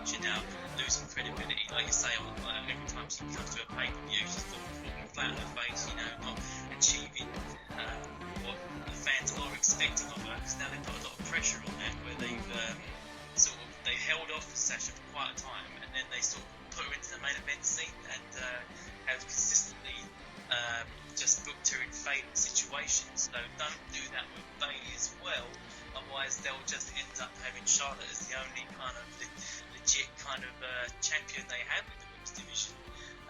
manager now losing credibility. Like you say, every time she comes to a pay-per-view, she's falling flat on her face, not achieving what the fans are expecting of her, because now they've got a lot of pressure on that, where they've they held off Sasha for quite a time, and then they sort of put her into the main event scene and have consistently just booked her in favourite situations. So don't do that with Bayley as well, otherwise they'll just end up having Charlotte as the only kind of legit kind of champion they have in the women's division.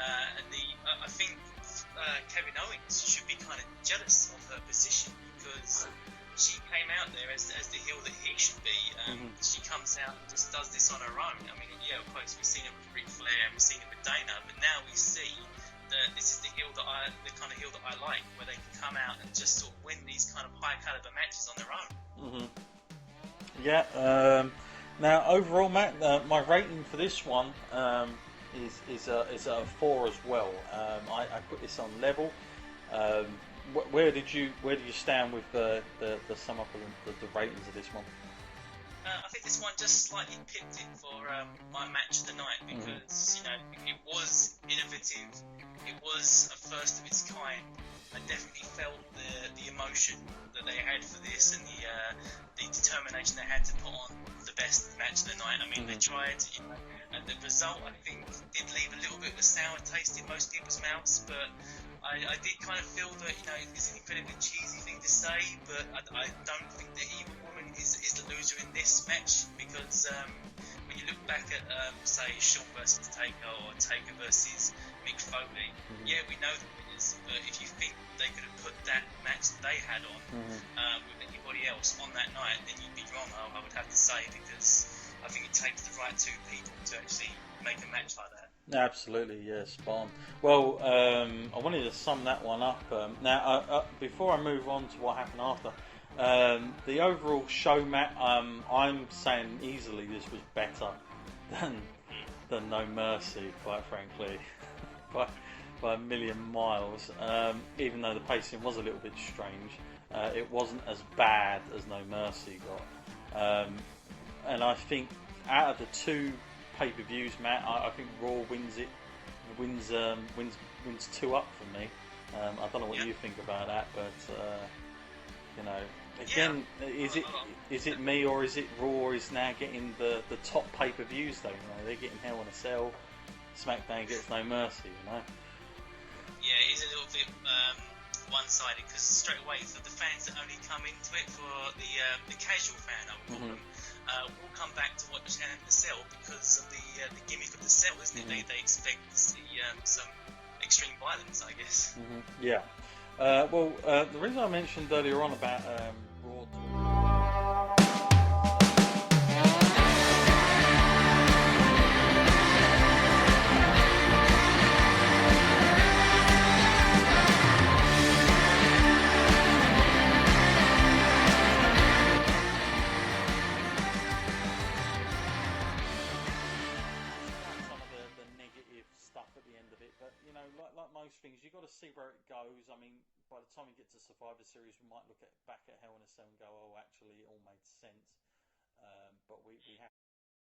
I think Kevin Owens should be kind of jealous of her position, because she came out there as the heel that he should be. She comes out and just does this on her own. I mean, yeah, of course, we've seen it with Ric Flair and we've seen it with Dana, but now we see that this is the kind of heel that I like, where they can come out and just sort of win these kind of high caliber matches on their own. Yeah. Now, overall, Matt, my rating for this one is a 4 as well. I put this on level. Where did you stand with the sum up of the ratings of this one? I think this one just slightly pipped it for my match of the night, because it was innovative, it was a first of its kind. I definitely felt the emotion that they had for this, and the determination they had to put on the best match of the night. I mean, they tried, and the result, I think, did leave a little bit of a sour taste in most people's mouths, but I did kind of feel that, it's an incredibly cheesy thing to say, but I don't think that either woman is the loser in this match, because when you look back at, say, Shawn versus Taker, or Taker versus Mick Foley, yeah, we know the winners, but if you think they could have put that match that they had on with anybody else on that night, then you'd be wrong, I would have to say, because I think it takes the right two people to actually make a match like that. Absolutely, yes, spot on. Well, I wanted to sum that one up. Now, before I move on to what happened after, the overall show, Matt, I'm saying easily this was better than No Mercy, quite frankly, by a million miles. Even though the pacing was a little bit strange, it wasn't as bad as No Mercy got. And I think out of the two pay-per-views, Matt, I think Raw wins it. Wins 2 up for me. I don't know what you think about that, but again, is it me, or is it Raw is now getting the top pay-per-views though? They're getting Hell in a Cell. SmackDown gets No Mercy, Yeah, it is a little bit one-sided, because straight away, for the fans that only come into it, for the casual fan, I would call them, will come back to watch Hell in a Cell because of the gimmick of the cell, isn't it? They expect to see some extreme violence, I guess. Yeah. The reason I mentioned earlier on about Raw. Like most things, you've got to see where it goes. I mean, by the time you get to Survivor Series, we might look back at Hell in a Cell and go, oh, actually, it all made sense. But we have